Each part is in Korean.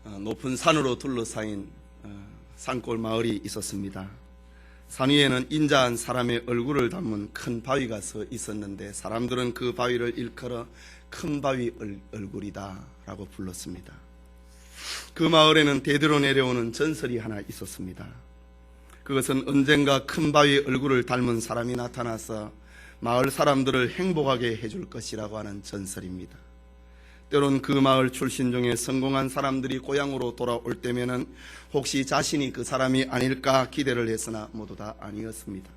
높은 산으로 둘러싸인 산골 마을이 있었습니다. 산 위에는 인자한 사람의 얼굴을 담은 큰 바위가 서 있었는데 사람들은 그 바위를 일컬어 큰 바위 얼굴이다 라고 불렀습니다. 그 마을에는 대대로 내려오는 전설이 하나 있었습니다. 그것은 언젠가 큰 바위 얼굴을 닮은 사람이 나타나서 마을 사람들을 행복하게 해줄 것이라고 하는 전설입니다. 때론 그 마을 출신 중에 성공한 사람들이 고향으로 돌아올 때면은 혹시 자신이 그 사람이 아닐까 기대를 했으나 모두 다 아니었습니다.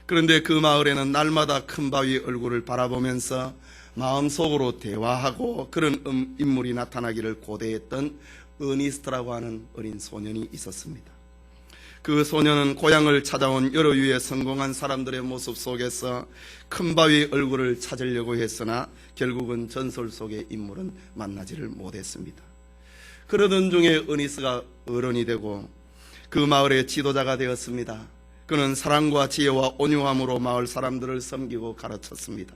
그런데 그 마을에는 날마다 큰 바위 얼굴을 바라보면서 마음속으로 대화하고 그런 인물이 나타나기를 고대했던 어니스트라고 하는 어린 소년이 있었습니다. 그 소년은 고향을 찾아온 여러 유의 성공한 사람들의 모습 속에서 큰 바위 얼굴을 찾으려고 했으나 결국은 전설 속의 인물은 만나지를 못했습니다. 그러던 중에 어니스가 어른이 되고 그 마을의 지도자가 되었습니다. 그는 사랑과 지혜와 온유함으로 마을 사람들을 섬기고 가르쳤습니다.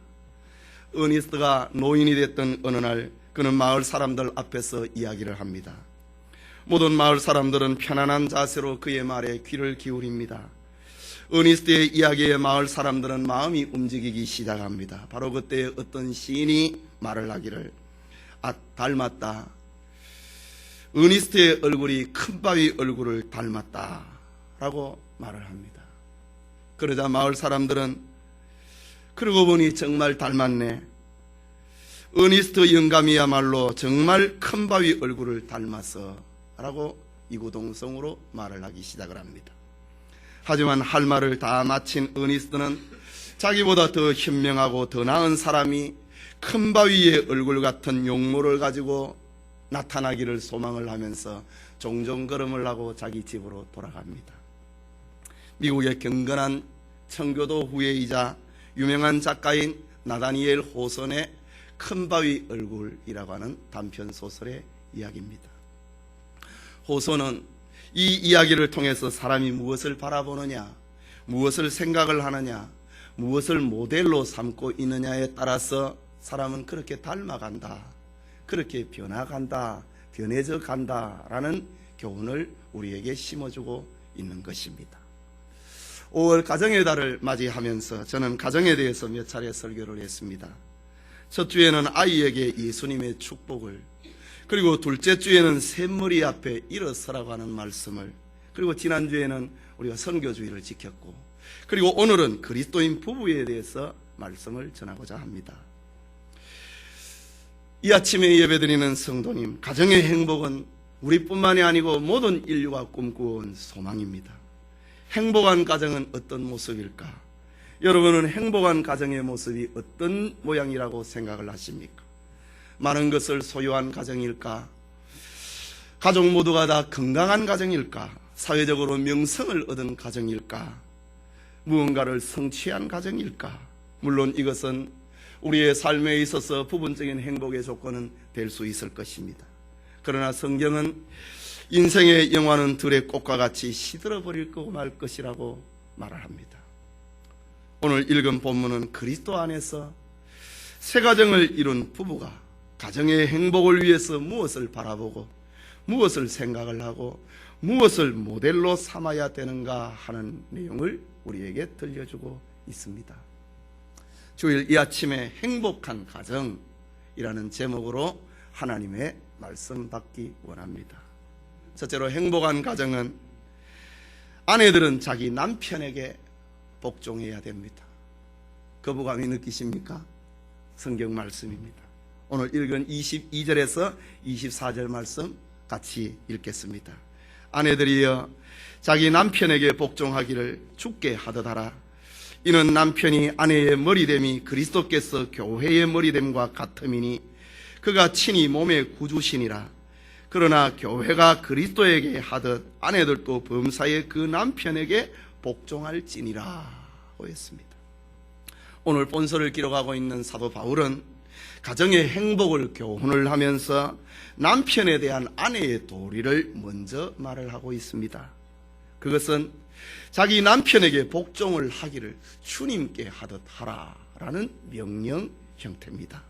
어니스가 노인이 됐던 어느 날 그는 마을 사람들 앞에서 이야기를 합니다. 모든 마을 사람들은 편안한 자세로 그의 말에 귀를 기울입니다. 어니스트의 이야기에 마을 사람들은 마음이 움직이기 시작합니다. 바로 그때 어떤 시인이 말을 하기를 닮았다. 어니스트의 얼굴이 큰 바위 얼굴을 닮았다 라고 말을 합니다. 그러자 마을 사람들은 그러고 보니 정말 닮았네. 어니스트 영감이야말로 정말 큰 바위 얼굴을 닮았어 라고 이구동성으로 말을 하기 시작을 합니다. 하지만 할 말을 다 마친 어니스트는 자기보다 더 현명하고 더 나은 사람이 큰 바위의 얼굴 같은 용모를 가지고 나타나기를 소망을 하면서 종종 걸음을 하고 자기 집으로 돌아갑니다. 미국의 경건한 청교도 후예이자 유명한 작가인 나다니엘 호선의 큰 바위 얼굴이라고 하는 단편 소설의 이야기입니다. 호소는 이 이야기를 통해서 사람이 무엇을 바라보느냐, 무엇을 생각을 하느냐, 무엇을 모델로 삼고 있느냐에 따라서 사람은 그렇게 닮아간다, 그렇게 변화간다, 변해져 간다라는 교훈을 우리에게 심어주고 있는 것입니다. 5월 가정의 달을 맞이하면서 저는 가정에 대해서 몇 차례 설교를 했습니다. 첫 주에는 아이에게 예수님의 축복을, 그리고 둘째 주에는 샘머리 앞에 일어서라고 하는 말씀을, 그리고 지난주에는 우리가 선교주의를 지켰고, 그리고 오늘은 그리스도인 부부에 대해서 말씀을 전하고자 합니다. 이 아침에 예배드리는 성도님, 가정의 행복은 우리뿐만이 아니고 모든 인류가 꿈꾸어온 소망입니다. 행복한 가정은 어떤 모습일까? 여러분은 행복한 가정의 모습이 어떤 모양이라고 생각을 하십니까? 많은 것을 소유한 가정일까? 가족 모두가 다 건강한 가정일까? 사회적으로 명성을 얻은 가정일까? 무언가를 성취한 가정일까? 물론 이것은 우리의 삶에 있어서 부분적인 행복의 조건은 될 수 있을 것입니다. 그러나 성경은 인생의 영화는 들의 꽃과 같이 시들어버릴 거고 말 것이라고 말을 합니다. 오늘 읽은 본문은 그리스도 안에서 새 가정을 이룬 부부가 가정의 행복을 위해서 무엇을 바라보고 무엇을 생각을 하고 무엇을 모델로 삼아야 되는가 하는 내용을 우리에게 들려주고 있습니다. 주일 이 아침에 행복한 가정이라는 제목으로 하나님의 말씀 받기 원합니다. 첫째로, 행복한 가정은 아내들은 자기 남편에게 복종해야 됩니다. 거부감이 느끼십니까? 성경 말씀입니다. 오늘 읽은 22절에서 24절 말씀 같이 읽겠습니다. 아내들이여 자기 남편에게 복종하기를 주께 하듯하라. 이는 남편이 아내의 머리됨이 그리스도께서 교회의 머리됨과 같음이니 그가 친히 몸의 구주시니라. 그러나 교회가 그리스도에게 하듯 아내들도 범사에 그 남편에게 복종할지니라 했습니다. 오늘 본서를 기록하고 있는 사도 바울은 가정의 행복을 교훈을 하면서 남편에 대한 아내의 도리를 먼저 말을 하고 있습니다. 그것은 자기 남편에게 복종을 하기를 주님께 하듯 하라라는 명령 형태입니다.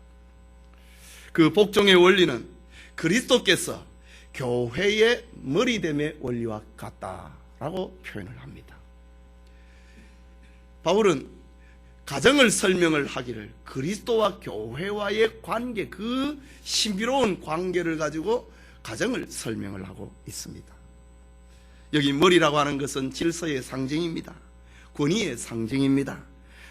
그 복종의 원리는 그리스도께서 교회의 머리됨의 원리와 같다라고 표현을 합니다. 바울은 가정을 설명을 하기를 그리스도와 교회와의 관계, 그 신비로운 관계를 가지고 가정을 설명을 하고 있습니다. 여기 머리라고 하는 것은 질서의 상징입니다. 권위의 상징입니다.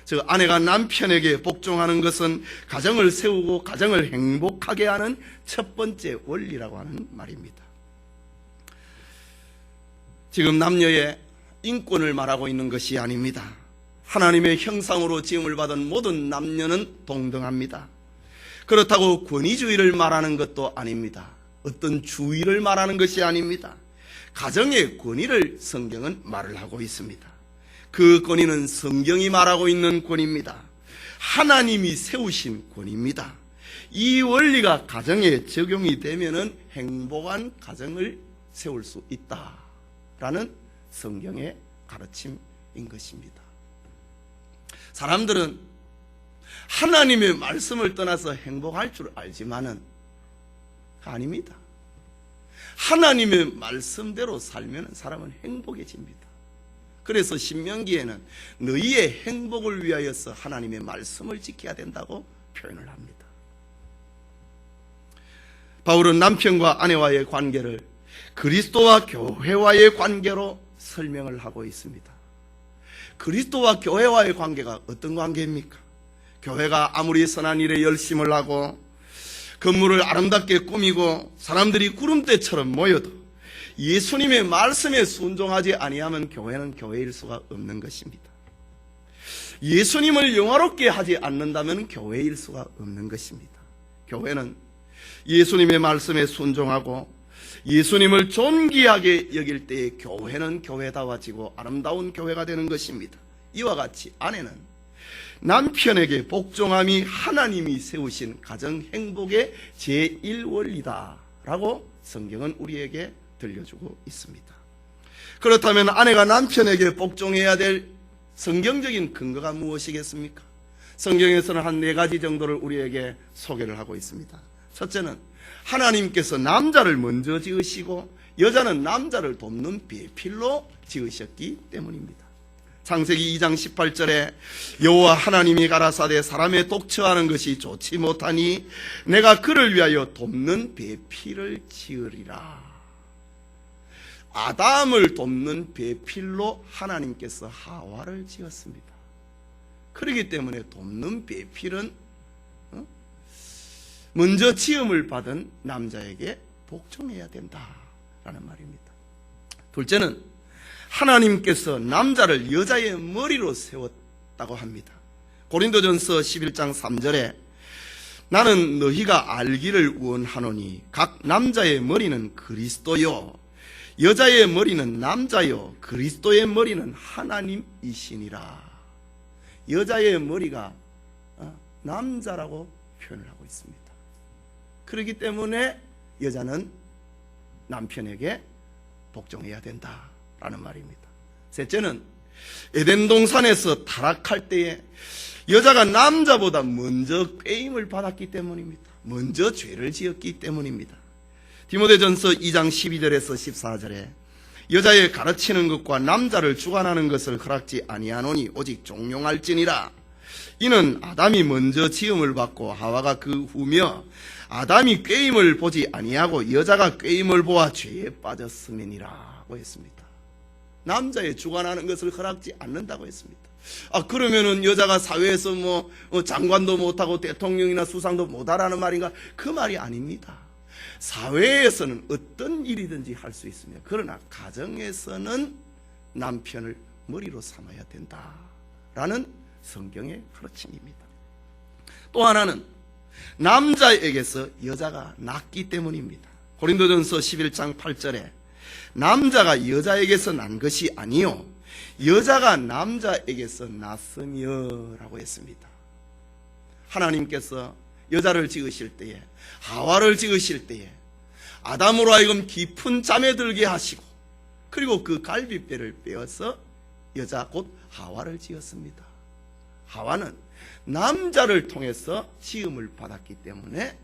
즉 아내가 남편에게 복종하는 것은 가정을 세우고 가정을 행복하게 하는 첫 번째 원리라고 하는 말입니다. 지금 남녀의 인권을 말하고 있는 것이 아닙니다. 하나님의 형상으로 지음을 받은 모든 남녀는 동등합니다. 그렇다고 권위주의를 말하는 것도 아닙니다. 어떤 주의를 말하는 것이 아닙니다. 가정의 권위를 성경은 말을 하고 있습니다. 그 권위는 성경이 말하고 있는 권위입니다. 하나님이 세우신 권위입니다. 이 원리가 가정에 적용이 되면은 행복한 가정을 세울 수 있다라는 성경의 가르침인 것입니다. 사람들은 하나님의 말씀을 떠나서 행복할 줄 알지만은 아닙니다. 하나님의 말씀대로 살면 사람은 행복해집니다. 그래서 신명기에는 너희의 행복을 위하여서 하나님의 말씀을 지켜야 된다고 표현을 합니다. 바울은 남편과 아내와의 관계를 그리스도와 교회와의 관계로 설명을 하고 있습니다. 그리스도와 교회와의 관계가 어떤 관계입니까? 교회가 아무리 선한 일에 열심을 하고 건물을 아름답게 꾸미고 사람들이 구름대처럼 모여도 예수님의 말씀에 순종하지 아니하면 교회는 교회일 수가 없는 것입니다. 예수님을 영화롭게 하지 않는다면 교회일 수가 없는 것입니다. 교회는 예수님의 말씀에 순종하고 예수님을 존귀하게 여길 때에 교회는 교회다워지고 아름다운 교회가 되는 것입니다. 이와 같이 아내는 남편에게 복종함이 하나님이 세우신 가정 행복의 제1원리다라고 성경은 우리에게 들려주고 있습니다. 그렇다면 아내가 남편에게 복종해야 될 성경적인 근거가 무엇이겠습니까? 성경에서는 한 4가지 정도를 우리에게 소개를 하고 있습니다. 첫째는 하나님께서 남자를 먼저 지으시고 여자는 남자를 돕는 배필로 지으셨기 때문입니다. 창세기 2장 18절에 여호와 하나님이 가라사대 사람의 독처하는 것이 좋지 못하니 내가 그를 위하여 돕는 배필을 지으리라. 아담을 돕는 배필로 하나님께서 하와를 지었습니다. 그렇기 때문에 돕는 배필은 먼저 지음을 받은 남자에게 복종해야 된다라는 말입니다. 둘째는 하나님께서 남자를 여자의 머리로 세웠다고 합니다. 고린도전서 11장 3절에 나는 너희가 알기를 원하노니 각 남자의 머리는 그리스도요 여자의 머리는 남자요 그리스도의 머리는 하나님이시니라. 여자의 머리가 남자라고 표현을 하고 있습니다. 그렇기 때문에 여자는 남편에게 복종해야 된다라는 말입니다. 셋째는 에덴 동산에서 타락할 때에 여자가 남자보다 먼저 꾀임을 받았기 때문입니다. 먼저 죄를 지었기 때문입니다. 디모데전서 2장 12절에서 14절에 여자의 가르치는 것과 남자를 주관하는 것을 허락지 아니하노니 오직 종용할지니라. 이는 아담이 먼저 지음을 받고 하와가 그 후며 아담이 꾀임을 보지 아니하고 여자가 꾀임을 보아 죄에 빠졌음이니라고 했습니다. 남자의 주관하는 것을 허락지 않는다고 했습니다. 그러면은 여자가 사회에서 장관도 못하고 대통령이나 수상도 못하라는 말인가? 그 말이 아닙니다. 사회에서는 어떤 일이든지 할 수 있습니다. 그러나 가정에서는 남편을 머리로 삼아야 된다라는 성경의 가르침입니다. 또 하나는 남자에게서 여자가 낫기 때문입니다. 고린도전서 11장 8절에 남자가 여자에게서 난 것이 아니요 여자가 남자에게서 났으며 라고 했습니다. 하나님께서 여자를 지으실 때에 하와를 지으실 때에 아담으로 하여금 깊은 잠에 들게 하시고 그리고 그 갈비뼈를 빼어서 여자 곧 하와를 지었습니다. 하와는 남자를 통해서 지음을 받았기 때문에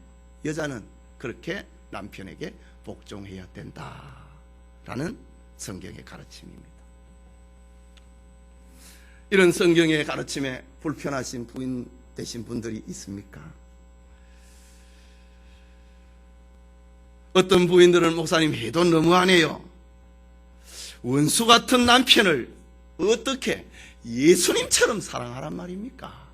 여자는 그렇게 남편에게 복종해야 된다라는 성경의 가르침입니다. 이런 성경의 가르침에 불편하신 부인 되신 분들이 있습니까? 어떤 부인들은 목사님 해도 너무하네요. 원수 같은 남편을 어떻게 예수님처럼 사랑하란 말입니까?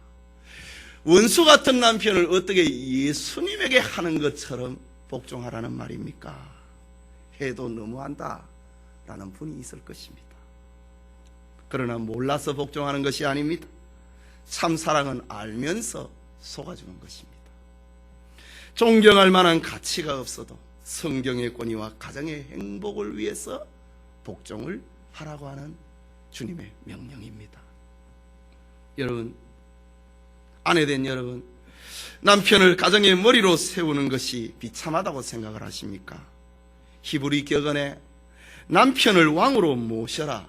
원수 같은 남편을 어떻게 예수님에게 하는 것처럼 복종하라는 말입니까? 해도 너무한다 라는 분이 있을 것입니다. 그러나 몰라서 복종하는 것이 아닙니다. 참 사랑은 알면서 속아주는 것입니다. 존경할 만한 가치가 없어도 성경의 권위와 가정의 행복을 위해서 복종을 하라고 하는 주님의 명령입니다. 여러분, 아내된 여러분, 남편을 가정의 머리로 세우는 것이 비참하다고 생각을 하십니까? 히브리 격언에 남편을 왕으로 모셔라,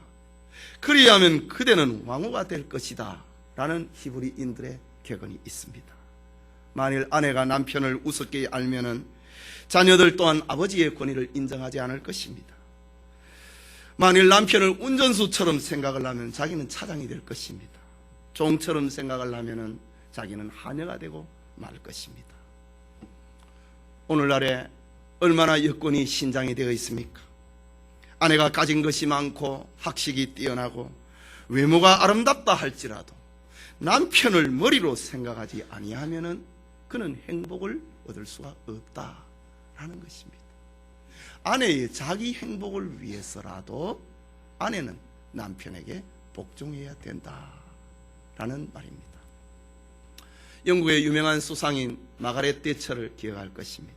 그리하면 그대는 왕후가 될 것이다 라는 히브리인들의 격언이 있습니다. 만일 아내가 남편을 우습게 알면은 자녀들 또한 아버지의 권위를 인정하지 않을 것입니다. 만일 남편을 운전수처럼 생각을 하면 자기는 차장이 될 것입니다. 종처럼 생각을 하면 자기는 하녀가 되고 말 것입니다. 오늘날에 얼마나 여건이 신장이 되어 있습니까? 아내가 가진 것이 많고 학식이 뛰어나고 외모가 아름답다 할지라도 남편을 머리로 생각하지 아니하면은 그는 행복을 얻을 수가 없다라는 것입니다. 아내의 자기 행복을 위해서라도 아내는 남편에게 복종해야 된다라는 말입니다. 영국의 유명한 수상인 마가렛 대처를 기억할 것입니다.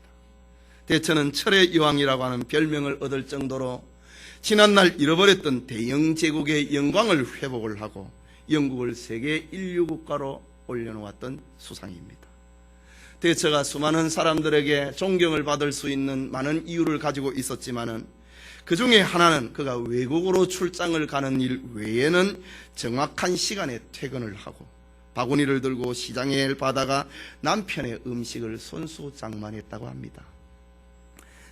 대처는 철의 여왕이라고 하는 별명을 얻을 정도로 지난날 잃어버렸던 대영 제국의 영광을 회복을 하고 영국을 세계 인류 국가로 올려놓았던 수상입니다. 대처가 수많은 사람들에게 존경을 받을 수 있는 많은 이유를 가지고 있었지만은 그 중에 하나는 그가 외국으로 출장을 가는 일 외에는 정확한 시간에 퇴근을 하고 바구니를 들고 시장에 바다가 남편의 음식을 손수장만했다고 합니다.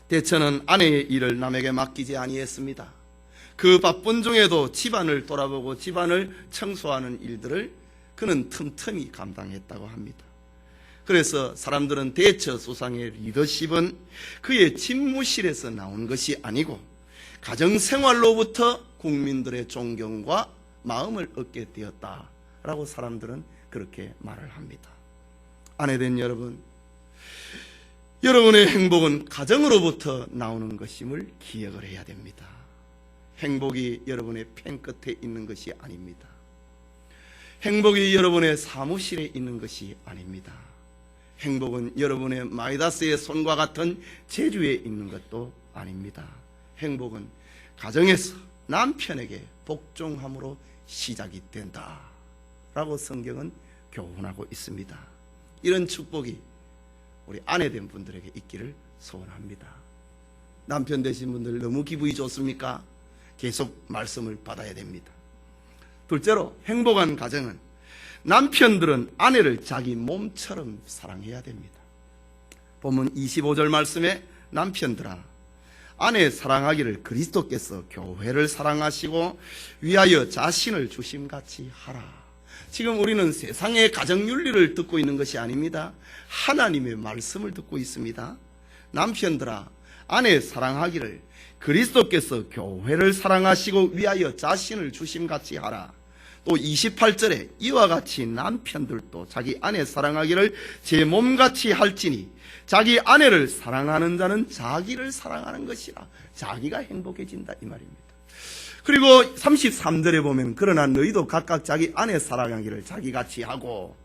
대처는 아내의 일을 남에게 맡기지 아니했습니다. 그 바쁜 중에도 집안을 돌아보고 집안을 청소하는 일들을 그는 틈틈이 감당했다고 합니다. 그래서 사람들은 대처 수상의 리더십은 그의 집무실에서 나온 것이 아니고 가정생활로부터 국민들의 존경과 마음을 얻게 되었다라고 사람들은 그렇게 말을 합니다. 아내된 여러분, 여러분의 행복은 가정으로부터 나오는 것임을 기억을 해야 됩니다. 행복이 여러분의 펜 끝에 있는 것이 아닙니다. 행복이 여러분의 사무실에 있는 것이 아닙니다. 행복은 여러분의 마이다스의 손과 같은 재주에 있는 것도 아닙니다. 행복은 가정에서 남편에게 복종함으로 시작이 된다 라고 성경은 교훈하고 있습니다. 이런 축복이 우리 아내된 분들에게 있기를 소원합니다. 남편 되신 분들 너무 기분이 좋습니까? 계속 말씀을 받아야 됩니다. 둘째로, 행복한 가정은 남편들은 아내를 자기 몸처럼 사랑해야 됩니다. 본문 25절 말씀에 남편들아 아내 사랑하기를 그리스도께서 교회를 사랑하시고 위하여 자신을 주심같이 하라. 지금 우리는 세상의 가정윤리를 듣고 있는 것이 아닙니다. 하나님의 말씀을 듣고 있습니다. 남편들아 아내 사랑하기를 그리스도께서 교회를 사랑하시고 위하여 자신을 주심같이 하라. 또 28절에 이와 같이 남편들도 자기 아내 사랑하기를 제 몸같이 할지니 자기 아내를 사랑하는 자는 자기를 사랑하는 것이라. 자기가 행복해진다 이 말입니다. 그리고 33절에 보면 그러나 너희도 각각 자기 아내 사랑하기를 자기같이 하고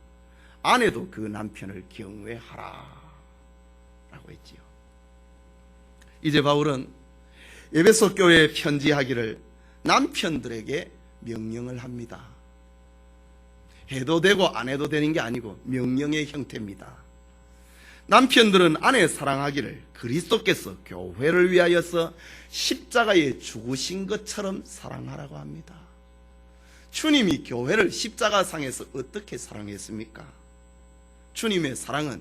아내도 그 남편을 경외하라 라고 했지요. 이제 바울은 에베소 교회에 편지하기를 남편들에게 명령을 합니다. 해도 되고 안 해도 되는 게 아니고 명령의 형태입니다. 남편들은 아내 사랑하기를 그리스도께서 교회를 위하여서 십자가에 죽으신 것처럼 사랑하라고 합니다. 주님이 교회를 십자가상에서 어떻게 사랑했습니까? 주님의 사랑은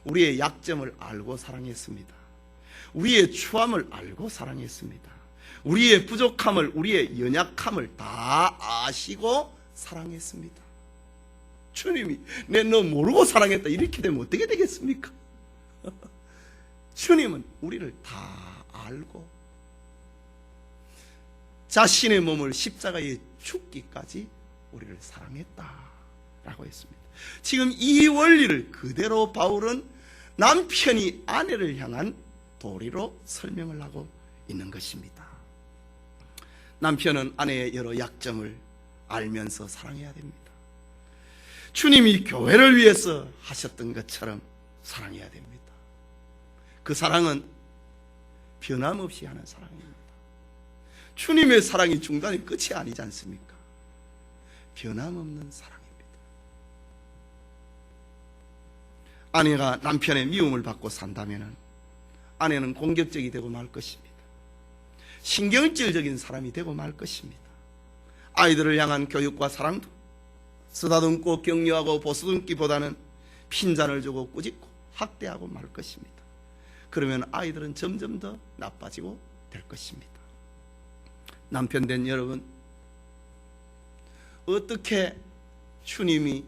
우리의 약점을 알고 사랑했습니다. 우리의 추함을 알고 사랑했습니다. 우리의 부족함을, 우리의 연약함을 다 아시고 사랑했습니다. 주님이 내 너 모르고 사랑했다 이렇게 되면 어떻게 되겠습니까? 주님은 우리를 다 알고 자신의 몸을 십자가에 죽기까지 우리를 사랑했다라고 했습니다. 지금 이 원리를 그대로 바울은 남편이 아내를 향한 도리로 설명을 하고 있는 것입니다. 남편은 아내의 여러 약점을 알면서 사랑해야 됩니다. 주님이 교회를 위해서 하셨던 것처럼 사랑해야 됩니다. 그 사랑은 변함없이 하는 사랑입니다. 주님의 사랑이 중단이 끝이 아니지 않습니까? 변함없는 사랑입니다. 아내가 남편의 미움을 받고 산다면 아내는 공격적이 되고 말 것입니다. 신경질적인 사람이 되고 말 것입니다. 아이들을 향한 교육과 사랑도 쓰다듬고 격려하고 보스듬기보다는 핀잔을 주고 꾸짖고 학대하고 말 것입니다. 그러면 아이들은 점점 더 나빠지고 될 것입니다. 남편 된 여러분, 어떻게 주님이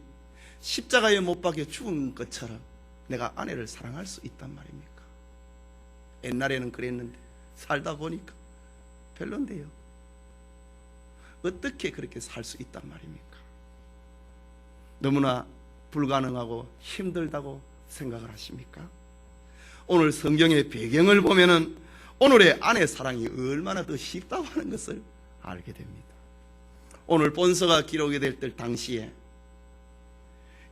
십자가에 못 박혀 죽은 것처럼 내가 아내를 사랑할 수 있단 말입니까? 옛날에는 그랬는데 살다 보니까 별론데요. 어떻게 그렇게 살 수 있단 말입니까? 너무나 불가능하고 힘들다고 생각을 하십니까? 오늘 성경의 배경을 보면은 오늘의 아내 사랑이 얼마나 더 쉽다고 하는 것을 알게 됩니다. 오늘 본서가 기록이 될 때 당시에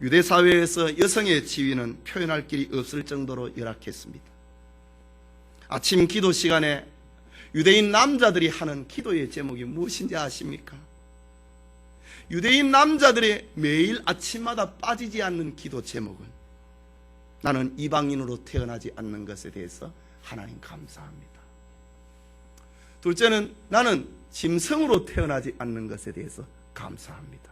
유대 사회에서 여성의 지위는 표현할 길이 없을 정도로 열악했습니다. 아침 기도 시간에 유대인 남자들이 하는 기도의 제목이 무엇인지 아십니까? 유대인 남자들의 매일 아침마다 빠지지 않는 기도 제목은 나는 이방인으로 태어나지 않는 것에 대해서 하나님 감사합니다. 둘째는 나는 짐승으로 태어나지 않는 것에 대해서 감사합니다.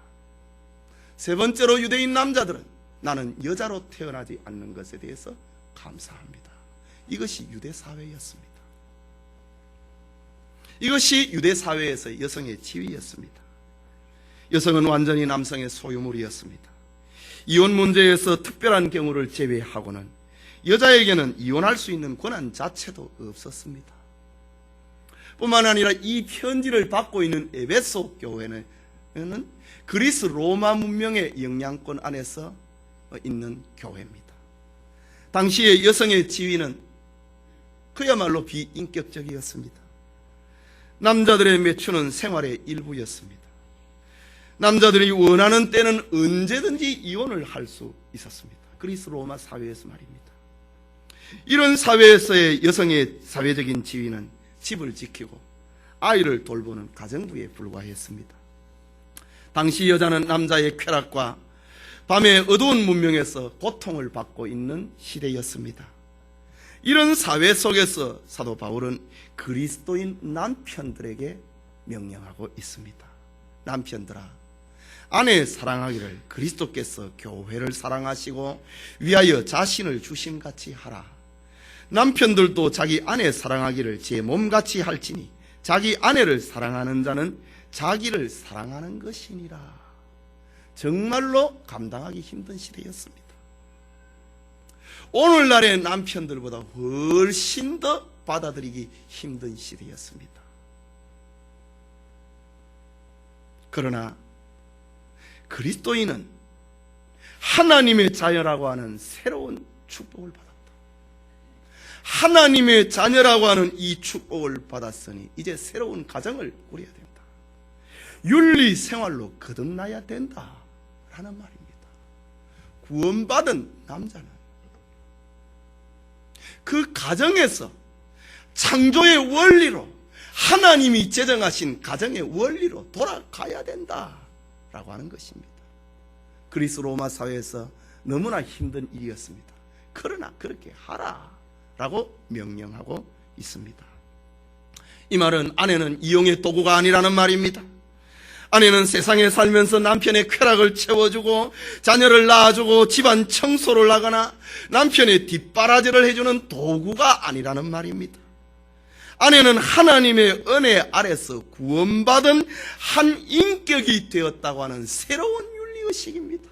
세 번째로 유대인 남자들은 나는 여자로 태어나지 않는 것에 대해서 감사합니다. 이것이 유대 사회였습니다. 이것이 유대 사회에서 여성의 지위였습니다. 여성은 완전히 남성의 소유물이었습니다. 이혼 문제에서 특별한 경우를 제외하고는 여자에게는 이혼할 수 있는 권한 자체도 없었습니다. 뿐만 아니라 이 편지를 받고 있는 에베소 교회는 그리스 로마 문명의 영향권 안에서 있는 교회입니다. 당시의 여성의 지위는 그야말로 비인격적이었습니다. 남자들의 매춘은 생활의 일부였습니다. 남자들이 원하는 때는 언제든지 이혼을 할 수 있었습니다. 그리스 로마 사회에서 말입니다. 이런 사회에서의 여성의 사회적인 지위는 집을 지키고 아이를 돌보는 가정부에 불과했습니다. 당시 여자는 남자의 쾌락과 밤의 어두운 문명에서 고통을 받고 있는 시대였습니다. 이런 사회 속에서 사도 바울은 그리스도인 남편들에게 명령하고 있습니다. 남편들아, 아내 사랑하기를 그리스도께서 교회를 사랑하시고 위하여 자신을 주심같이 하라. 남편들도 자기 아내 사랑하기를 제 몸같이 할지니 자기 아내를 사랑하는 자는 자기를 사랑하는 것이니라. 정말로 감당하기 힘든 시대였습니다. 오늘날의 남편들보다 훨씬 더 받아들이기 힘든 시대였습니다. 그러나 그리스도인은 하나님의 자녀라고 하는 새로운 축복을 받았다. 하나님의 자녀라고 하는 이 축복을 받았으니 이제 새로운 가정을 꾸려야 된다. 윤리 생활로 거듭나야 된다 라는 말입니다. 구원받은 남자는 그 가정에서 창조의 원리로, 하나님이 제정하신 가정의 원리로 돌아가야 된다라고 하는 것입니다. 그리스 로마 사회에서 너무나 힘든 일이었습니다. 그러나 그렇게 하라라고 명령하고 있습니다. 이 말은 아내는 이용의 도구가 아니라는 말입니다. 아내는 세상에 살면서 남편의 쾌락을 채워주고 자녀를 낳아주고 집안 청소를 하거나 남편의 뒷바라지를 해주는 도구가 아니라는 말입니다. 아내는 하나님의 은혜 아래서 구원받은 한 인격이 되었다고 하는 새로운 윤리의식입니다.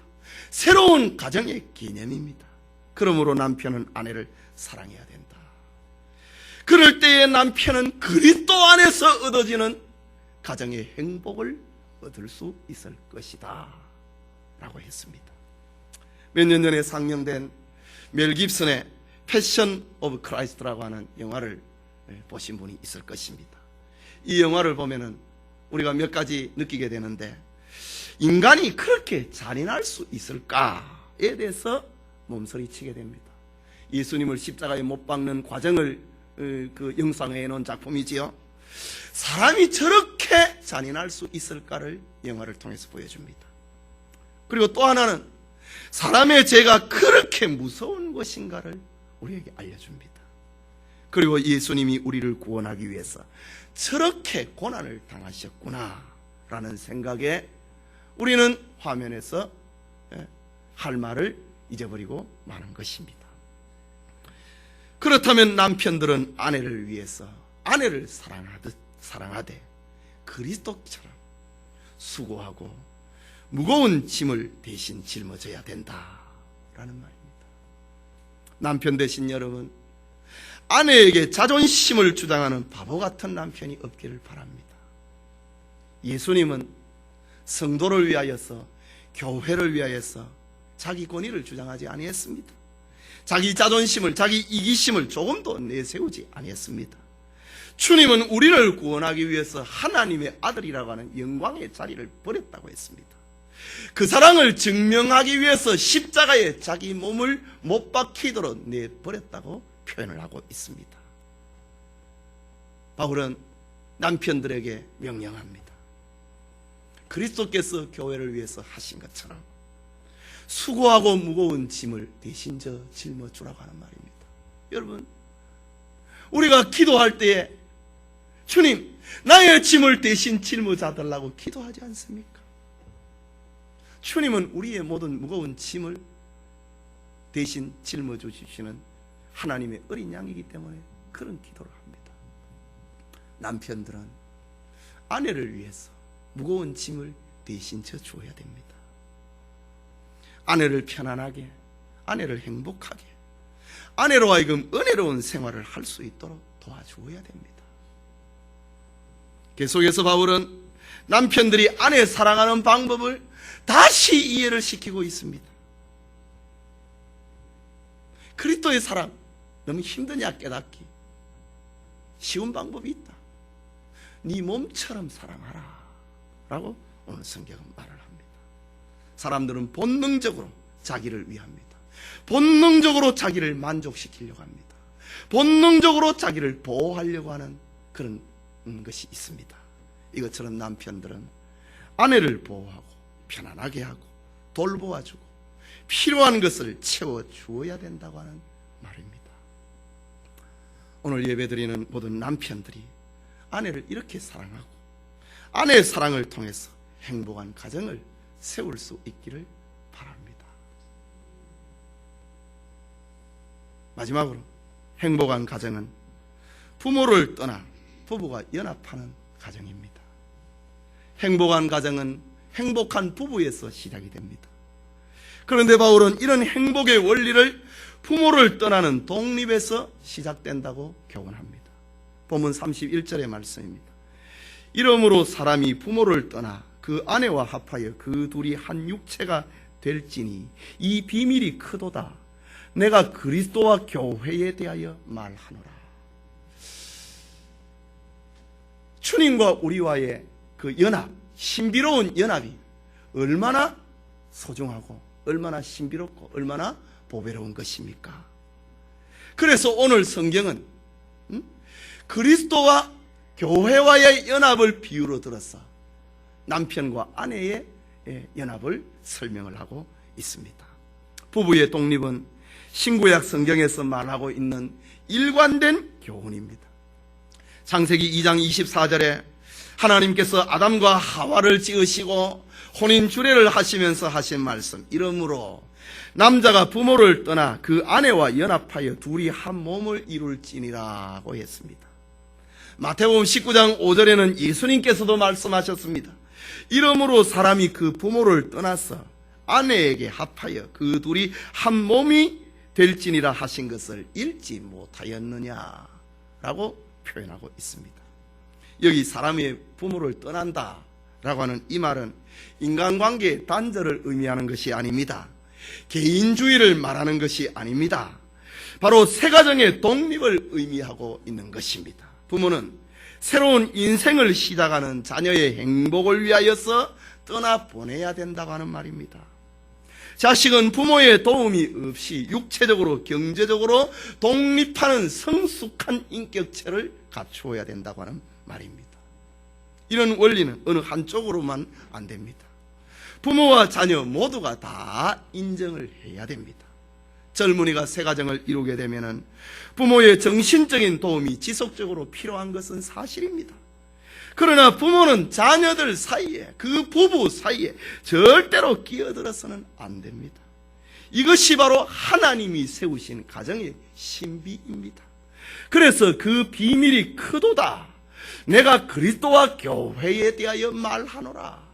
새로운 가정의 개념입니다. 그러므로 남편은 아내를 사랑해야 된다. 그럴 때에 남편은 그리스도 안에서 얻어지는 가정의 행복을 얻을 수 있을 것이다 라고 했습니다. 몇 년 전에 상영된 멜 깁슨의 패션 오브 크라이스트라고 하는 영화를 보신 분이 있을 것입니다. 이 영화를 보면은 우리가 몇 가지 느끼게 되는데, 인간이 그렇게 잔인할 수 있을까에 대해서 몸서리치게 됩니다. 예수님을 십자가에 못 박는 과정을 그 영상해 놓은 작품이지요. 사람이 저렇게 잔인할 수 있을까를 영화를 통해서 보여줍니다. 그리고 또 하나는 사람의 죄가 그렇게 무서운 것인가를 우리에게 알려줍니다. 그리고 예수님이 우리를 구원하기 위해서 저렇게 고난을 당하셨구나 라는 생각에 우리는 화면에서 할 말을 잊어버리고 마는 것입니다. 그렇다면 남편들은 아내를 위해서 아내를 사랑하되 그리스도처럼 수고하고 무거운 짐을 대신 짊어져야 된다라는 말입니다. 남편 되신 여러분, 아내에게 자존심을 주장하는 바보 같은 남편이 없기를 바랍니다. 예수님은 성도를 위하여서, 교회를 위하여서 자기 권위를 주장하지 아니했습니다. 자기 자존심을, 자기 이기심을 조금도 내세우지 아니했습니다. 주님은 우리를 구원하기 위해서 하나님의 아들이라고 하는 영광의 자리를 버렸다고 했습니다. 그 사랑을 증명하기 위해서 십자가에 자기 몸을 못 박히도록 내버렸다고 표현을 하고 있습니다. 바울은 남편들에게 명령합니다. 그리스도께서 교회를 위해서 하신 것처럼 수고하고 무거운 짐을 대신 짊어주라고 하는 말입니다. 여러분, 우리가 기도할 때에 주님, 나의 짐을 대신 짊어져 달라고 기도하지 않습니까? 주님은 우리의 모든 무거운 짐을 대신 짊어져 주시는 하나님의 어린 양이기 때문에 그런 기도를 합니다. 남편들은 아내를 위해서 무거운 짐을 대신 져주어야 됩니다. 아내를 편안하게, 아내를 행복하게, 아내로 하여금 은혜로운 생활을 할 수 있도록 도와주어야 됩니다. 계속해서 바울은 남편들이 아내 사랑하는 방법을 다시 이해를 시키고 있습니다. 그리스도의 사랑 너무 힘드냐 깨닫기 쉬운 방법이 있다. 네 몸처럼 사랑하라 라고 오늘 성경은 말을 합니다. 사람들은 본능적으로 자기를 위합니다. 본능적으로 자기를 만족시키려고 합니다. 본능적으로 자기를 보호하려고 하는 그런 것이 있습니다. 이것처럼 남편들은 아내를 보호하고 편안하게 하고 돌보아주고 필요한 것을 채워주어야 된다고 하는 말입니다. 오늘 예배드리는 모든 남편들이 아내를 이렇게 사랑하고 아내의 사랑을 통해서 행복한 가정을 세울 수 있기를 바랍니다. 마지막으로 행복한 가정은 부모를 떠나 부부가 연합하는 가정입니다. 행복한 가정은 행복한 부부에서 시작이 됩니다. 그런데 바울은 이런 행복의 원리를 부모를 떠나는 독립에서 시작된다고 교훈합니다. 본문 31절의 말씀입니다. 이러므로 사람이 부모를 떠나 그 아내와 합하여 그 둘이 한 육체가 될지니 이 비밀이 크도다. 내가 그리스도와 교회에 대하여 말하노라. 주님과 우리와의 그 연합, 신비로운 연합이 얼마나 소중하고 얼마나 신비롭고 얼마나 보배로운 것입니까? 그래서 오늘 성경은 그리스도와 교회와의 연합을 비유로 들어서 남편과 아내의 연합을 설명을 하고 있습니다. 부부의 독립은 신구약 성경에서 말하고 있는 일관된 교훈입니다. 창세기 2장 24절에 하나님께서 아담과 하와를 지으시고 혼인 주례를 하시면서 하신 말씀, 이러므로 남자가 부모를 떠나 그 아내와 연합하여 둘이 한 몸을 이룰지니라고 했습니다. 마태복음 19장 5절에는 예수님께서도 말씀하셨습니다. 이러므로 사람이 그 부모를 떠나서 아내에게 합하여 그 둘이 한 몸이 될지니라 하신 것을 읽지 못하였느냐라고 표현하고 있습니다. 여기 사람의 부모를 떠난다 라고 하는 이 말은 인간관계의 단절을 의미하는 것이 아닙니다. 개인주의를 말하는 것이 아닙니다. 바로 새가정의 독립을 의미하고 있는 것입니다. 부모는 새로운 인생을 시작하는 자녀의 행복을 위하여서 떠나보내야 된다고 하는 말입니다. 자식은 부모의 도움이 없이 육체적으로 경제적으로 독립하는 성숙한 인격체를 갖추어야 된다고 하는 말입니다. 이런 원리는 어느 한쪽으로만 안 됩니다. 부모와 자녀 모두가 다 인정을 해야 됩니다. 젊은이가 새 가정을 이루게 되면 부모의 정신적인 도움이 지속적으로 필요한 것은 사실입니다. 그러나 부모는 자녀들 사이에, 그 부부 사이에 절대로 끼어들어서는 안 됩니다. 이것이 바로 하나님이 세우신 가정의 신비입니다. 그래서 그 비밀이 크도다. 내가 그리스도와 교회에 대하여 말하노라.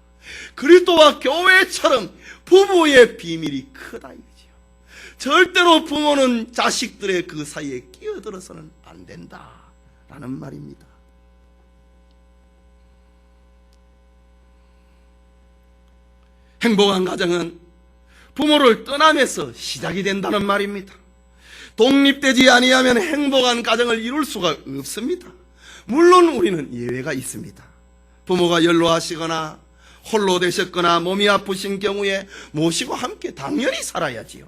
그리스도와 교회처럼 부부의 비밀이 크다 이거지요. 절대로 부모는 자식들의 그 사이에 끼어들어서는 안 된다라는 말입니다. 행복한 가정은 부모를 떠나면서 시작이 된다는 말입니다. 독립되지 아니하면 행복한 가정을 이룰 수가 없습니다. 물론 우리는 예외가 있습니다. 부모가 연로하시거나 홀로 되셨거나 몸이 아프신 경우에 모시고 함께 당연히 살아야지요.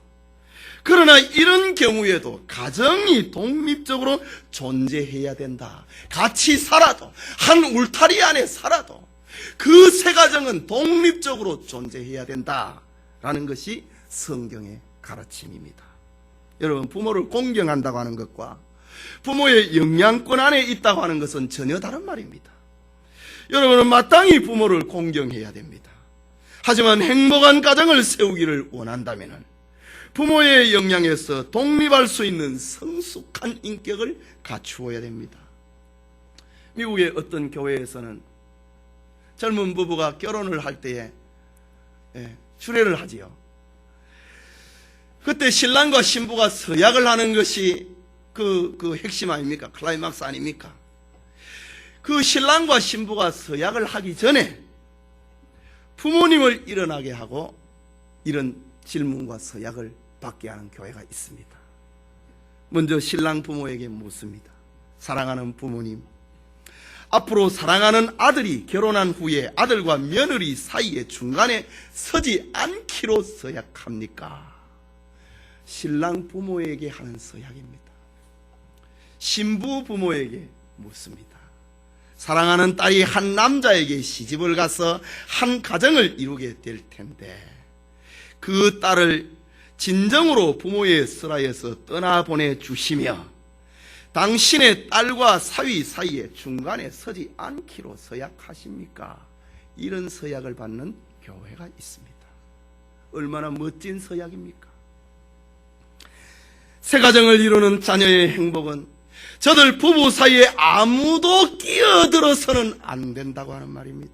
그러나 이런 경우에도 가정이 독립적으로 존재해야 된다. 같이 살아도, 한 울타리 안에 살아도 그 새 가정은 독립적으로 존재해야 된다라는 것이 성경의 가르침입니다. 여러분, 부모를 공경한다고 하는 것과 부모의 영향권 안에 있다고 하는 것은 전혀 다른 말입니다. 여러분은 마땅히 부모를 공경해야 됩니다. 하지만 행복한 가정을 세우기를 원한다면 부모의 영향에서 독립할 수 있는 성숙한 인격을 갖추어야 됩니다. 미국의 어떤 교회에서는 젊은 부부가 결혼을 할 때에 주례를 하지요. 그때 신랑과 신부가 서약을 하는 것이 그 핵심 아닙니까? 클라이막스 아닙니까? 그 신랑과 신부가 서약을 하기 전에 부모님을 일어나게 하고 이런 질문과 서약을 받게 하는 교회가 있습니다. 먼저 신랑 부모에게 묻습니다. 사랑하는 부모님, 앞으로 사랑하는 아들이 결혼한 후에 아들과 며느리 사이에 중간에 서지 않기로 서약합니까? 신랑 부모에게 하는 서약입니다. 신부 부모에게 묻습니다. 사랑하는 딸이 한 남자에게 시집을 가서 한 가정을 이루게 될 텐데 그 딸을 진정으로 부모의 슬하에서 떠나보내 주시며 당신의 딸과 사위 사이에 중간에 서지 않기로 서약하십니까? 이런 서약을 받는 교회가 있습니다. 얼마나 멋진 서약입니까? 새 가정을 이루는 자녀의 행복은 저들 부부 사이에 아무도 끼어들어서는 안 된다고 하는 말입니다.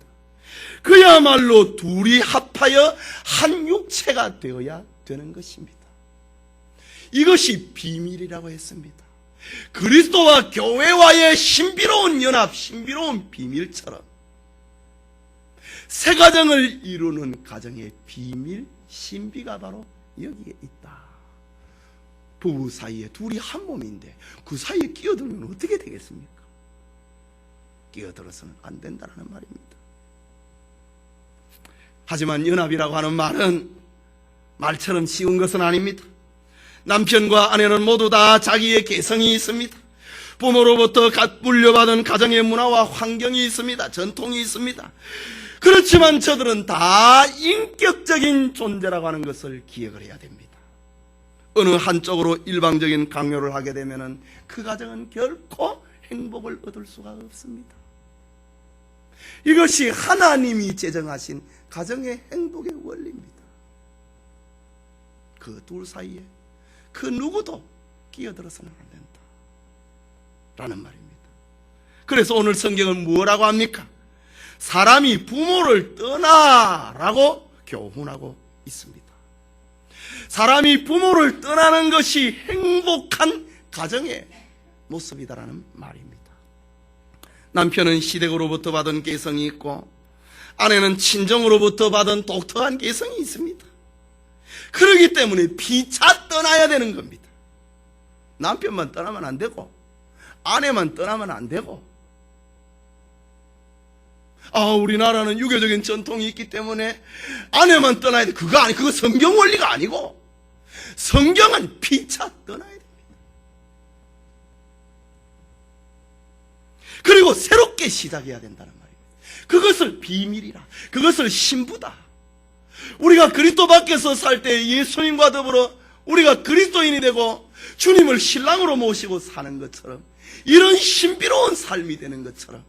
그야말로 둘이 합하여 한 육체가 되어야 되는 것입니다. 이것이 비밀이라고 했습니다. 그리스도와 교회와의 신비로운 연합, 신비로운 비밀처럼 새 가정을 이루는 가정의 비밀, 신비가 바로 여기에 있다. 부부 사이에 둘이 한 몸인데 그 사이에 끼어들면 어떻게 되겠습니까? 끼어들어서는 안 된다는 말입니다. 하지만 연합이라고 하는 말은 말처럼 쉬운 것은 아닙니다. 남편과 아내는 모두 다 자기의 개성이 있습니다. 부모로부터 물려받은 가정의 문화와 환경이 있습니다. 전통이 있습니다. 그렇지만 저들은 다 인격적인 존재라고 하는 것을 기억을 해야 됩니다. 어느 한쪽으로 일방적인 강요를 하게 되면 그 가정은 결코 행복을 얻을 수가 없습니다. 이것이 하나님이 제정하신 가정의 행복의 원리입니다. 그 둘 사이에 그 누구도 끼어들어서는 안 된다 라는 말입니다. 그래서 오늘 성경은 뭐라고 합니까? 사람이 부모를 떠나라고 교훈하고 있습니다. 사람이 부모를 떠나는 것이 행복한 가정의 모습이다라는 말입니다. 남편은 시댁으로부터 받은 개성이 있고 아내는 친정으로부터 받은 독특한 개성이 있습니다. 그렇기 때문에 피차 떠나야 되는 겁니다. 남편만 떠나면 안 되고 아내만 떠나면 안 되고, 우리나라는 유교적인 전통이 있기 때문에 아내만 떠나야 돼. 그거 성경 원리가 아니고 성경은 피차 떠나야 됩니다. 그리고 새롭게 시작해야 된다는 말입니다. 그것을 비밀이라, 그것을 신부다. 우리가 그리스도 밖에서 살 때 예수님과 더불어 우리가 그리스도인이 되고 주님을 신랑으로 모시고 사는 것처럼, 이런 신비로운 삶이 되는 것처럼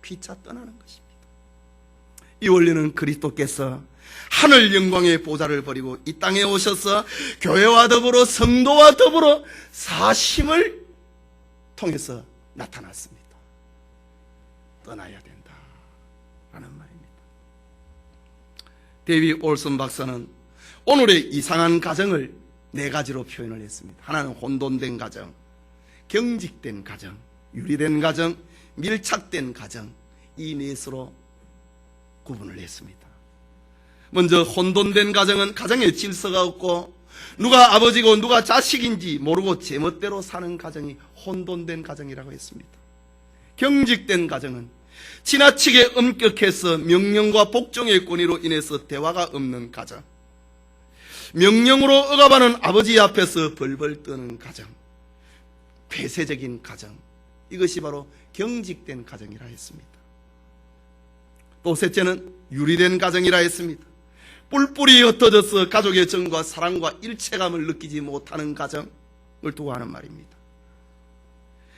피차 떠나는 것입니다. 이 원리는 그리스도께서 하늘 영광의 보좌를 버리고 이 땅에 오셔서 교회와 더불어 성도와 더불어 사심을 통해서 나타났습니다. 떠나야 된다라는 말입니다. 데이비드 올슨 박사는 오늘의 이상한 가정을 네 가지로 표현을 했습니다. 하나는 혼돈된 가정, 경직된 가정, 유리된 가정, 밀착된 가정, 이 넷으로 구분을 했습니다. 먼저 혼돈된 가정은 가정에 질서가 없고 누가 아버지고 누가 자식인지 모르고 제멋대로 사는 가정이 혼돈된 가정이라고 했습니다. 경직된 가정은 지나치게 엄격해서 명령과 복종의 권위로 인해서 대화가 없는 가정, 명령으로 억압하는 아버지 앞에서 벌벌 떠는 가정, 폐쇄적인 가정, 이것이 바로 경직된 가정이라 했습니다. 또 셋째는 유리된 가정이라 했습니다. 뿔뿔이 흩어져서 가족의 정과 사랑과 일체감을 느끼지 못하는 가정을 두고 하는 말입니다.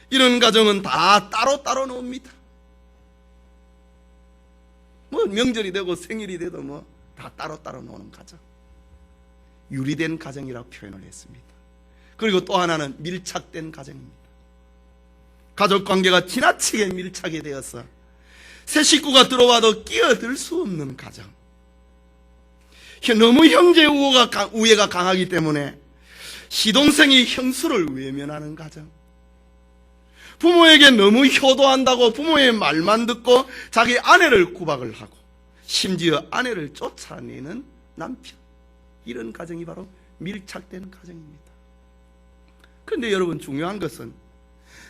이런 가정은 다 따로따로 놉니다. 명절이 되고 생일이 돼도 다 따로따로 노는 가정, 유리된 가정이라고 표현을 했습니다. 그리고 또 하나는 밀착된 가정입니다. 가족관계가 지나치게 밀착이 되어서 새 식구가 들어와도 끼어들 수 없는 가정, 너무 형제 우애가 강하기 때문에 시동생이 형수를 외면하는 가정, 부모에게 너무 효도한다고 부모의 말만 듣고 자기 아내를 구박을 하고 심지어 아내를 쫓아내는 남편, 이런 가정이 바로 밀착된 가정입니다. 그런데 여러분, 중요한 것은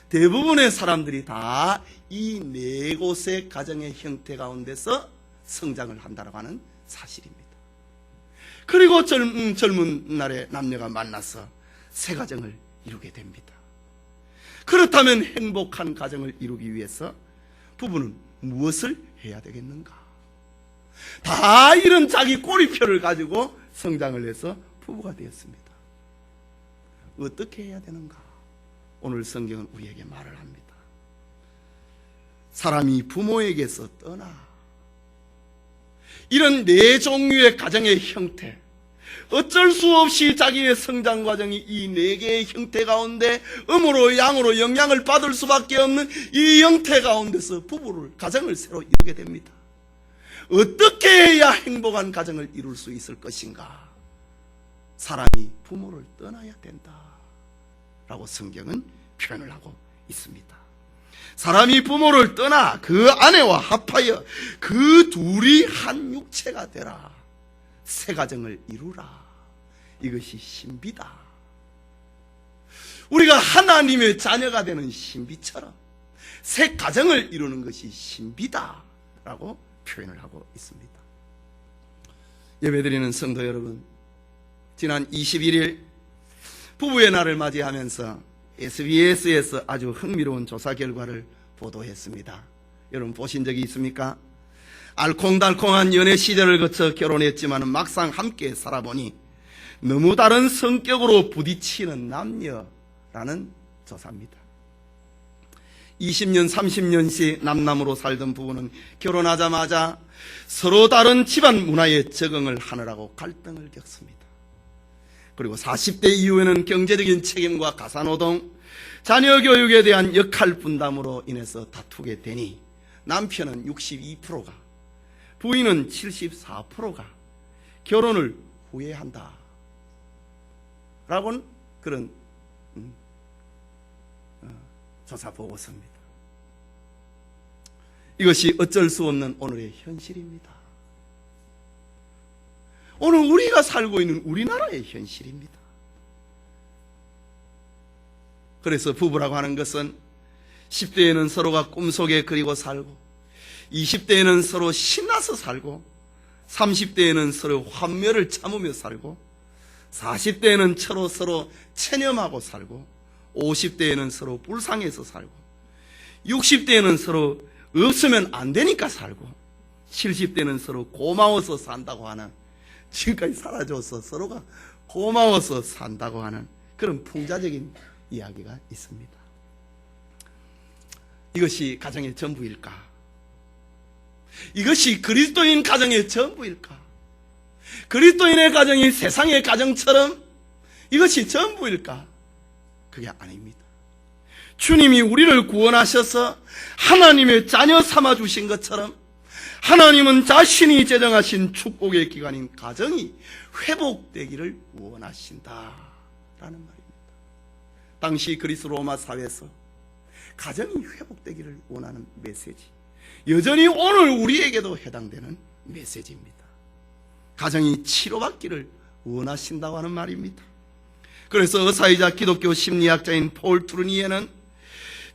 대부분의 사람들이 다 이 네 곳의 가정의 형태 가운데서 성장을 한다고 하는 사실입니다. 그리고 젊은 날에 남녀가 만나서 새 가정을 이루게 됩니다. 그렇다면 행복한 가정을 이루기 위해서 부부는 무엇을 해야 되겠는가? 다 이런 자기 꼬리표를 가지고 성장을 해서 부부가 되었습니다. 어떻게 해야 되는가? 오늘 성경은 우리에게 말을 합니다. 사람이 부모에게서 떠나, 이런 네 종류의 가정의 형태, 어쩔 수 없이 자기의 성장 과정이 이 네 개의 형태 가운데 음으로 양으로 영향을 받을 수밖에 없는 이 형태 가운데서 가정을 새로 이루게 됩니다. 어떻게 해야 행복한 가정을 이룰 수 있을 것인가? 사람이 부모를 떠나야 된다라고 성경은 표현을 하고 있습니다. 사람이 부모를 떠나 그 아내와 합하여 그 둘이 한 육체가 되라. 새 가정을 이루라. 이것이 신비다. 우리가 하나님의 자녀가 되는 신비처럼 새 가정을 이루는 것이 신비다라고 표현을 하고 있습니다. 예배드리는 성도 여러분, 지난 21일 부부의 날을 맞이하면서 SBS에서 아주 흥미로운 조사 결과를 보도했습니다. 여러분 보신 적이 있습니까? 알콩달콩한 연애 시절을 거쳐 결혼했지만 막상 함께 살아보니 너무 다른 성격으로 부딪히는 남녀라는 조사입니다. 20년, 30년씩 남남으로 살던 부부는 결혼하자마자 서로 다른 집안 문화에 적응을 하느라고 갈등을 겪습니다. 그리고 40대 이후에는 경제적인 책임과 가사노동, 자녀 교육에 대한 역할 분담으로 인해서 다투게 되니 남편은 62%가, 부인은 74%가 결혼을 후회한다 라고는 그런 조사 보고서입니다. 이것이 어쩔 수 없는 오늘의 현실입니다. 오늘 우리가 살고 있는 우리나라의 현실입니다. 그래서 부부라고 하는 것은 10대에는 서로가 꿈속에 그리고 살고, 20대에는 서로 신나서 살고, 30대에는 서로 환멸을 참으며 살고, 40대에는 서로 체념하고 살고, 50대에는 서로 불쌍해서 살고, 60대에는 서로 없으면 안 되니까 살고, 70대는 서로 고마워서 산다고 하는, 지금까지 살아줘서 서로가 고마워서 산다고 하는 그런 풍자적인 이야기가 있습니다. 이것이 가정의 전부일까? 이것이 그리스도인 가정의 전부일까? 그리스도인의 가정이 세상의 가정처럼 이것이 전부일까? 그게 아닙니다. 주님이 우리를 구원하셔서 하나님의 자녀 삼아주신 것처럼 하나님은 자신이 제정하신 축복의 기간인 가정이 회복되기를 원하신다라는 말입니다. 당시 그리스 로마 사회에서 가정이 회복되기를 원하는 메시지, 여전히 오늘 우리에게도 해당되는 메시지입니다. 가정이 치료받기를 원하신다고 하는 말입니다. 그래서 의사이자 기독교 심리학자인 폴 투르니에는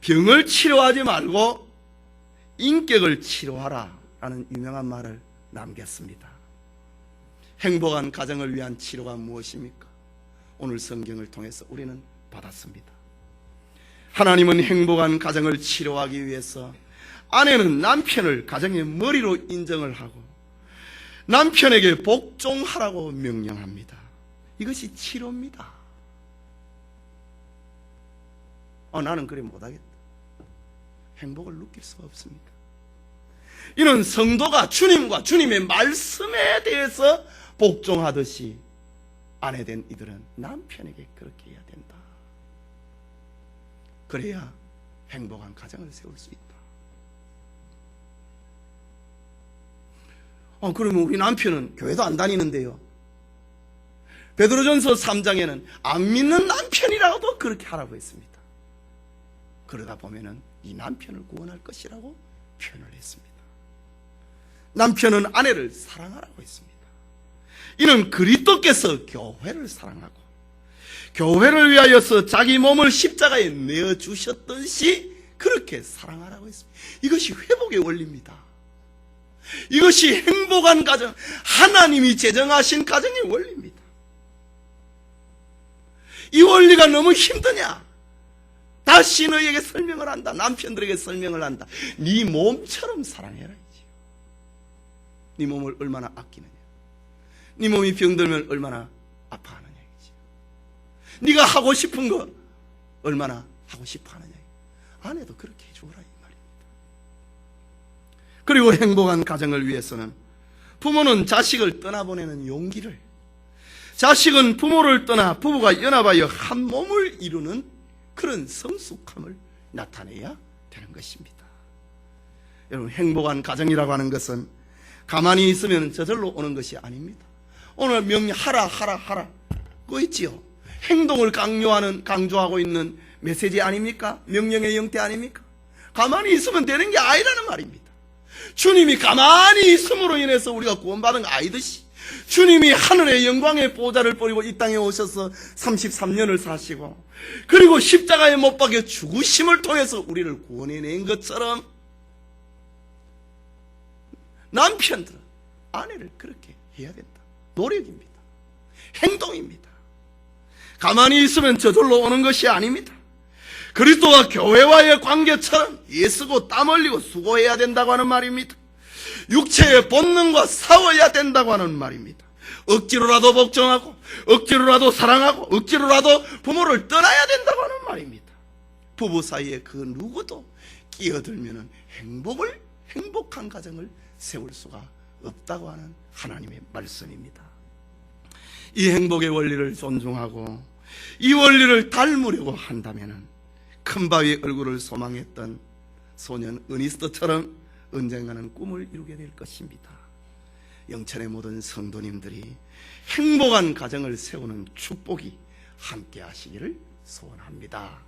병을 치료하지 말고 인격을 치료하라 라는 유명한 말을 남겼습니다. 행복한 가정을 위한 치료가 무엇입니까? 오늘 성경을 통해서 우리는 받았습니다. 하나님은 행복한 가정을 치료하기 위해서 아내는 남편을 가정의 머리로 인정을 하고 남편에게 복종하라고 명령합니다. 이것이 치료입니다. 나는 그래 못하겠다. 행복을 느낄 수가 없습니다. 이는 성도가 주님과 주님의 말씀에 대해서 복종하듯이 아내된 이들은 남편에게 그렇게 해야 된다. 그래야 행복한 가정을 세울 수 있다. 그러면 우리 남편은 교회도 안 다니는데요. 베드로전서 3장에는 안 믿는 남편이라고도 그렇게 하라고 했습니다. 그러다 보면은 이 남편을 구원할 것이라고 표현을 했습니다. 남편은 아내를 사랑하라고 했습니다. 이는 그리스도께서 교회를 사랑하고 교회를 위하여서 자기 몸을 십자가에 내어주셨듯이 그렇게 사랑하라고 했습니다. 이것이 회복의 원리입니다. 이것이 행복한 가정, 하나님이 제정하신 가정의 원리입니다. 이 원리가 너무 힘드냐? 다시 너희에게 설명을 한다. 남편들에게 설명을 한다. 네 몸처럼 사랑해라. 네 몸을 얼마나 아끼느냐, 네 몸이 병들면 얼마나 아파하느냐, 네가 하고 싶은 거 얼마나 하고 싶어하느냐. 아내도 그렇게 해주라 이 말입니다. 그리고 행복한 가정을 위해서는 부모는 자식을 떠나보내는 용기를, 자식은 부모를 떠나 부부가 연합하여 한 몸을 이루는 그런 성숙함을 나타내야 되는 것입니다. 여러분, 행복한 가정이라고 하는 것은 가만히 있으면 저절로 오는 것이 아닙니다. 오늘 명령하라 그거 있지요. 행동을 강조하고 있는 메시지 아닙니까? 명령의 형태 아닙니까? 가만히 있으면 되는 게 아니라는 말입니다. 주님이 가만히 있음으로 인해서 우리가 구원받은 거 아니듯이 주님이 하늘의 영광의 보좌를 버리고 이 땅에 오셔서 33년을 사시고 그리고 십자가에 못 박혀 죽으심을 통해서 우리를 구원해낸 것처럼 남편들은 아내를 그렇게 해야 된다. 노력입니다. 행동입니다. 가만히 있으면 저절로 오는 것이 아닙니다. 그리스도와 교회와의 관계처럼 애쓰고 땀 흘리고 수고해야 된다고 하는 말입니다. 육체의 본능과 싸워야 된다고 하는 말입니다. 억지로라도 복종하고 억지로라도 사랑하고 억지로라도 부모를 떠나야 된다고 하는 말입니다. 부부 사이에 그 누구도 끼어들면 행복한 가정을 세울 수가 없다고 하는 하나님의 말씀입니다. 이 행복의 원리를 존중하고 이 원리를 닮으려고 한다면 큰 바위의 얼굴을 소망했던 소년 어니스트처럼 언젠가는 꿈을 이루게 될 것입니다. 영천의 모든 성도님들이 행복한 가정을 세우는 축복이 함께 하시기를 소원합니다.